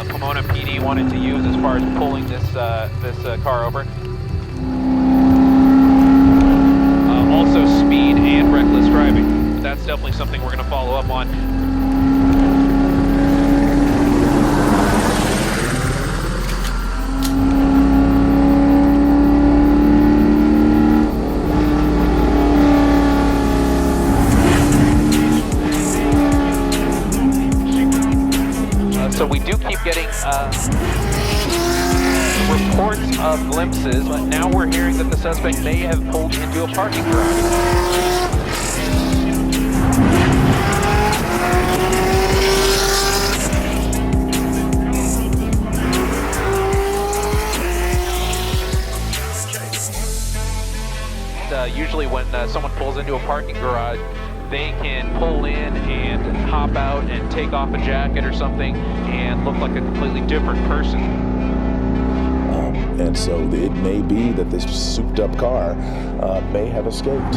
Pomona PD wanted to use as far as pulling this car over. Also speed and reckless driving. That's definitely something we're going to follow up on. So we do keep getting reports of glimpses, but now we're hearing that the suspect may have pulled into a parking garage. Usually when someone pulls into a parking garage, they can pull in and hop out and take off a jacket or something and look like a completely different person. And so it may be that this souped up car may have escaped.